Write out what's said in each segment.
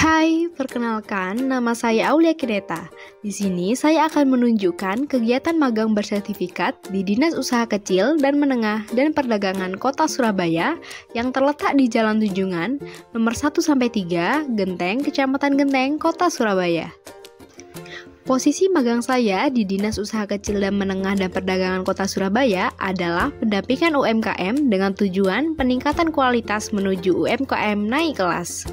Hai, perkenalkan nama saya Aulia Kineta. Di sini saya akan menunjukkan kegiatan magang bersertifikat di Dinas Usaha Kecil dan Menengah dan Perdagangan Kota Surabaya yang terletak di Jalan Tunjungan, nomor 1-3, Genteng, Kecamatan Genteng, Kota Surabaya. Posisi magang saya di Dinas Usaha Kecil dan Menengah dan Perdagangan Kota Surabaya adalah pendampingan UMKM dengan tujuan peningkatan kualitas menuju UMKM naik kelas.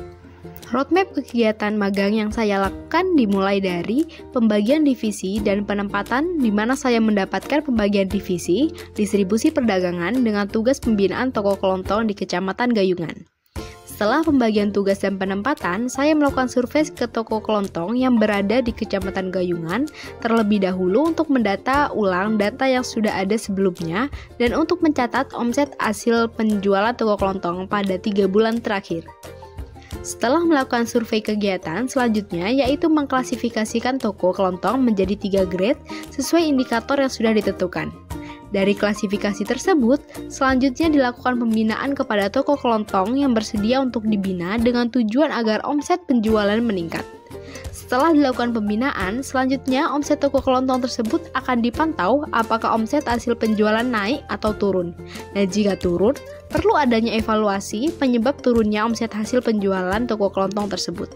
Roadmap kegiatan magang yang saya lakukan dimulai dari pembagian divisi dan penempatan di mana saya mendapatkan pembagian divisi, distribusi perdagangan dengan tugas pembinaan toko kelontong di Kecamatan Gayungan. Setelah pembagian tugas dan penempatan, saya melakukan survei ke toko kelontong yang berada di Kecamatan Gayungan terlebih dahulu untuk mendata ulang data yang sudah ada sebelumnya dan untuk mencatat omset hasil penjualan toko kelontong pada 3 bulan terakhir. Setelah melakukan survei kegiatan, selanjutnya yaitu mengklasifikasikan toko kelontong menjadi 3 grade sesuai indikator yang sudah ditentukan. Dari klasifikasi tersebut, selanjutnya dilakukan pembinaan kepada toko kelontong yang bersedia untuk dibina dengan tujuan agar omset penjualan meningkat. Setelah dilakukan pembinaan, selanjutnya omset toko kelontong tersebut akan dipantau apakah omset hasil penjualan naik atau turun. Dan jika turun, perlu adanya evaluasi penyebab turunnya omset hasil penjualan toko kelontong tersebut.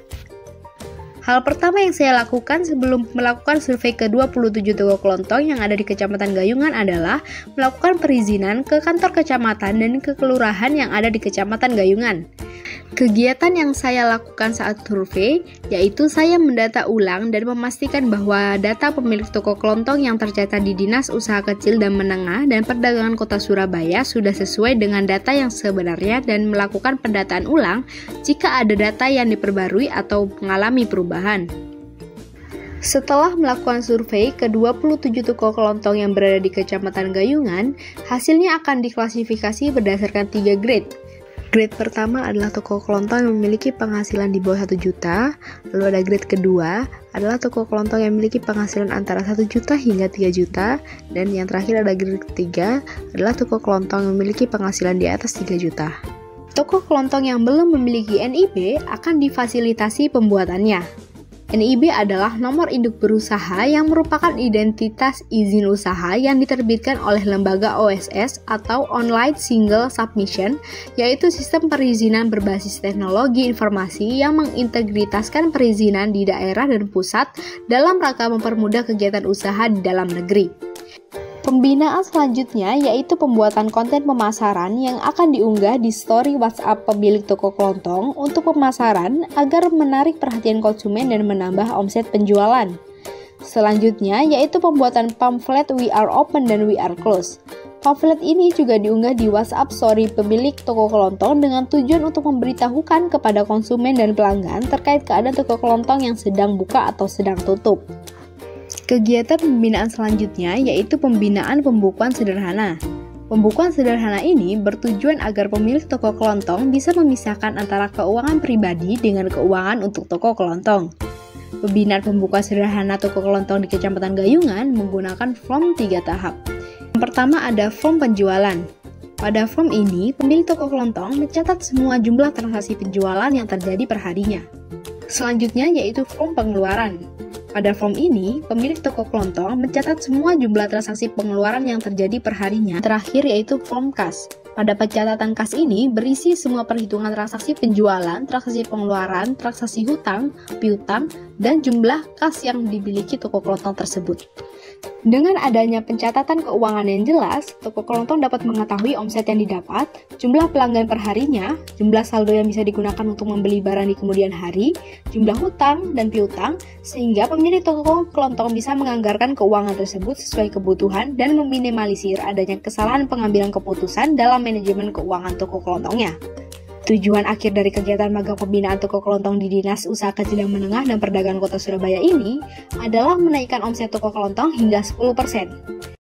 Hal pertama yang saya lakukan sebelum melakukan survei ke 27 toko kelontong yang ada di Kecamatan Gayungan adalah melakukan perizinan ke kantor kecamatan dan ke kelurahan yang ada di Kecamatan Gayungan. Kegiatan yang saya lakukan saat survei yaitu saya mendata ulang dan memastikan bahwa data pemilik toko kelontong yang tercatat di Dinas Usaha Kecil dan Menengah dan Perdagangan Kota Surabaya sudah sesuai dengan data yang sebenarnya dan melakukan pendataan ulang jika ada data yang diperbarui atau mengalami perubahan. Setelah melakukan survei ke 27 toko kelontong yang berada di Kecamatan Gayungan, hasilnya akan diklasifikasi berdasarkan 3 grade. Grade pertama adalah toko kelontong yang memiliki penghasilan di bawah 1 juta, lalu ada grade kedua adalah toko kelontong yang memiliki penghasilan antara 1 juta hingga 3 juta, dan yang terakhir ada grade ketiga adalah toko kelontong yang memiliki penghasilan di atas 3 juta. Toko kelontong yang belum memiliki NIB akan difasilitasi pembuatannya. NIB adalah nomor induk berusaha yang merupakan identitas izin usaha yang diterbitkan oleh lembaga OSS atau Online Single Submission, yaitu sistem perizinan berbasis teknologi informasi yang mengintegritaskan perizinan di daerah dan pusat dalam rangka mempermudah kegiatan usaha di dalam negeri. Pembinaan selanjutnya yaitu pembuatan konten pemasaran yang akan diunggah di story WhatsApp pemilik toko kelontong untuk pemasaran agar menarik perhatian konsumen dan menambah omset penjualan. Selanjutnya yaitu pembuatan pamflet We Are Open dan We Are Closed. Pamflet ini juga diunggah di WhatsApp story pemilik toko kelontong dengan tujuan untuk memberitahukan kepada konsumen dan pelanggan terkait keadaan toko kelontong yang sedang buka atau sedang tutup. Kegiatan pembinaan selanjutnya yaitu pembinaan pembukuan sederhana. Pembukuan sederhana ini bertujuan agar pemilik toko kelontong bisa memisahkan antara keuangan pribadi dengan keuangan untuk toko kelontong. Pembinaan pembukuan sederhana toko kelontong di Kecamatan Gayungan menggunakan form 3 tahap. Yang pertama ada form penjualan. Pada form ini, pemilik toko kelontong mencatat semua jumlah transaksi penjualan yang terjadi perharinya. Selanjutnya yaitu form pengeluaran. Pada form ini, pemilik toko kelontong mencatat semua jumlah transaksi pengeluaran yang terjadi perharinya. Terakhir yaitu form kas. Pada pencatatan kas ini berisi semua perhitungan transaksi penjualan, transaksi pengeluaran, transaksi hutang, piutang, dan jumlah kas yang dimiliki toko kelontong tersebut. Dengan adanya pencatatan keuangan yang jelas, toko kelontong dapat mengetahui omset yang didapat, jumlah pelanggan perharinya, jumlah saldo yang bisa digunakan untuk membeli barang di kemudian hari, jumlah hutang dan piutang, sehingga pemilik toko kelontong bisa menganggarkan keuangan tersebut sesuai kebutuhan dan meminimalisir adanya kesalahan pengambilan keputusan dalam manajemen keuangan toko kelontongnya. Tujuan akhir dari kegiatan magang pembinaan toko kelontong di Dinas Usaha Kecil dan Menengah dan Perdagangan Kota Surabaya ini adalah menaikkan omset toko kelontong hingga 10%.